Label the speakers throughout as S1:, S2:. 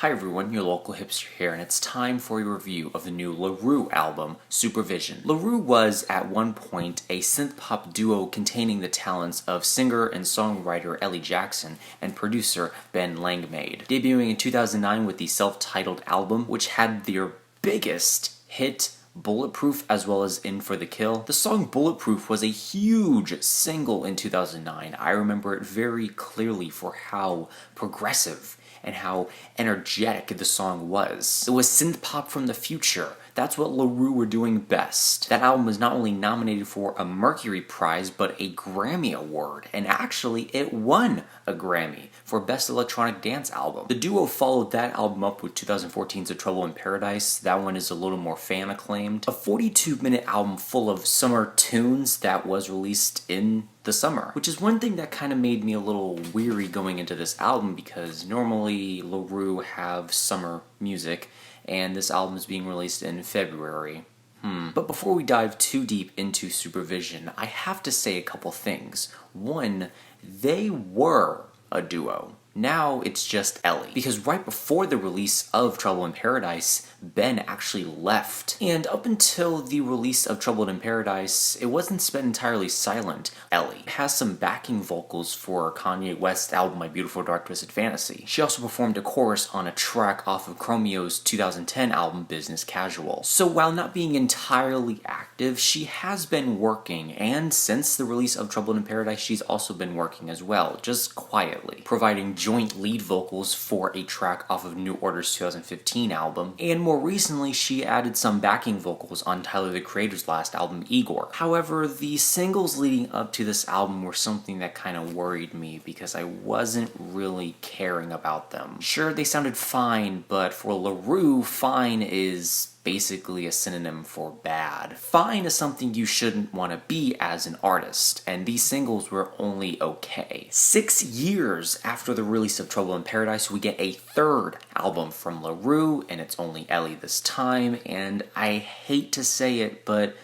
S1: Hi everyone, your local hipster here, and it's time for a review of the new Roux album, Supervision. Roux was, at one point, a synth-pop duo containing the talents of singer and songwriter Elly and producer Ben Langmaid. Debuting in 2009 with the self-titled album, which had their biggest hit, Bulletproof, as well as In for the Kill. The song Bulletproof was a huge single in 2009. I remember it very clearly for how progressive and how energetic the song was. It was synth pop from the future. That's what Roux were doing best. That album was not only nominated for a Mercury Prize, but a Grammy Award, and actually it won a Grammy for Best Electronic Dance Album. The duo followed that album up with 2014's A Trouble in Paradise. That one is a little more fan acclaimed. A 42-minute album full of summer tunes that was released in the summer, which is one thing that kind of made me a little weary going into this album, because normally Roux have summer music, and this album is being released in February. But before we dive too deep into Supervision, I have to say a couple things. One, they were a duo. Now it's just Elly. Because right before the release of Trouble in Paradise, Ben actually left. And up until the release of Trouble in Paradise, it wasn't spent entirely silent. Elly has some backing vocals for Kanye West's album My Beautiful Dark Twisted Fantasy. She also performed a chorus on a track off of Chromeo's 2010 album Business Casual. So while not being entirely active, she has been working, and since the release of Trouble in Paradise, she's also been working as well, just quietly, providing joint lead vocals for a track off of New Order's 2015 album, and more recently she added some backing vocals on Tyler the Creator's last album, Igor. However, the singles leading up to this album were something that kind of worried me because I wasn't really caring about them. Sure, they sounded fine, but for Roux, fine is basically a synonym for bad. Fine is something you shouldn't want to be as an artist, and these singles were only okay. 6 years after the release of Trouble in Paradise, we get a third album from Roux, and it's only Elly this time, and I hate to say it, but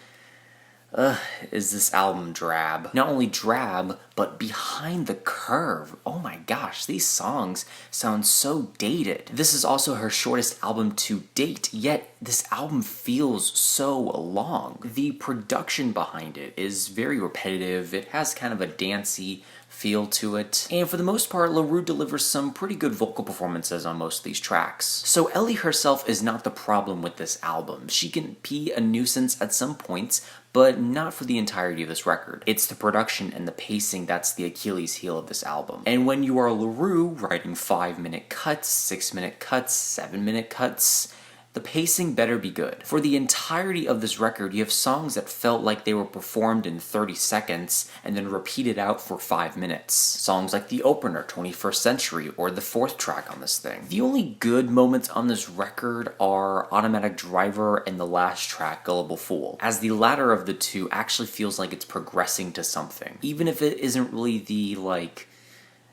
S1: is this album drab. Not only drab, but behind the curve. Oh my gosh, these songs sound so dated. This is also her shortest album to date, yet this album feels so long. The production behind it is very repetitive. It has kind of a dancey feel to it, and for the most part, Roux delivers some pretty good vocal performances on most of these tracks. So Elly herself is not the problem with this album. She can be a nuisance at some points, but not for the entirety of this record. It's the production and the pacing that's the Achilles heel of this album. And when you are Roux writing 5-minute cuts, 6-minute cuts, 7-minute cuts, the pacing better be good. For the entirety of this record, you have songs that felt like they were performed in 30 seconds and then repeated out for 5 minutes. Songs like the opener, 21st Century, or the fourth track on this thing. The only good moments on this record are Automatic Driver and the last track, Gullible Fool, as the latter of the two actually feels like it's progressing to something. Even if it isn't really the,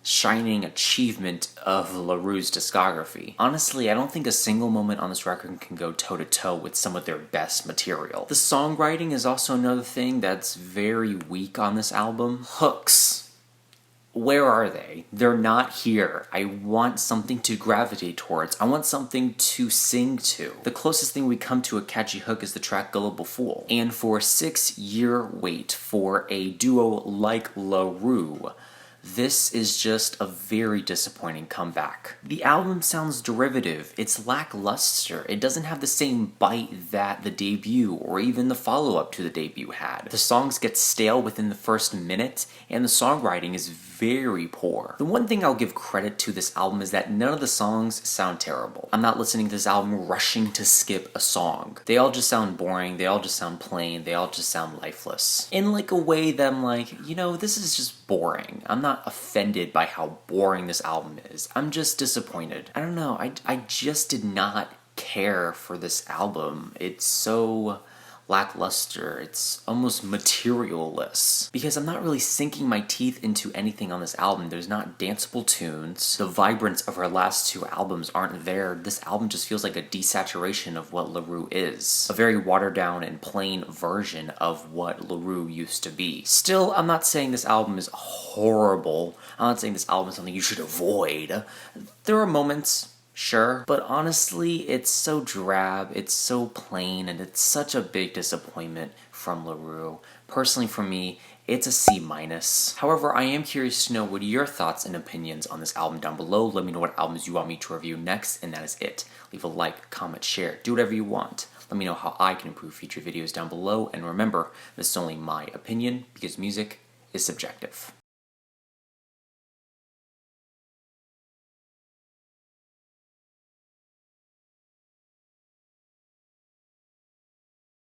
S1: shining achievement of Roux's discography. Honestly, I don't think a single moment on this record can go toe-to-toe with some of their best material. The songwriting is also another thing that's very weak on this album. Hooks. Where are they? They're not here. I want something to gravitate towards. I want something to sing to. The closest thing we come to a catchy hook is the track Gullible Fool. And for a 6-year wait for a duo like Roux, this is just a very disappointing comeback. The album sounds derivative, it's lackluster, it doesn't have the same bite that the debut or even the follow-up to the debut had. The songs get stale within the first minute, and the songwriting is very poor. The one thing I'll give credit to this album is that none of the songs sound terrible. I'm not listening to this album rushing to skip a song. They all just sound boring, they all just sound plain, they all just sound lifeless. In a way that I'm like, this is just boring. I'm not offended by how boring this album is. I'm just disappointed. I don't know, I just did not care for this album. It's so lackluster, it's almost materialless, because I'm not really sinking my teeth into anything on this album. There's not danceable tunes, the vibrance of her last two albums aren't there. This album just feels like a desaturation of what Roux is, a very watered down and plain version of what Roux used to be. Still, I'm not saying this album is horrible, I'm not saying this album is something you should avoid. There are moments, Sure, but honestly, it's so drab, it's so plain, and it's such a big disappointment from Roux. Personally, for me, it's a C-. However, I am curious to know what are your thoughts and opinions on this album down below. Let me know what albums you want me to review next, and that is it. Leave a like, comment, share, do whatever you want. Let me know how I can improve future videos down below, and remember, this is only my opinion because music is subjective.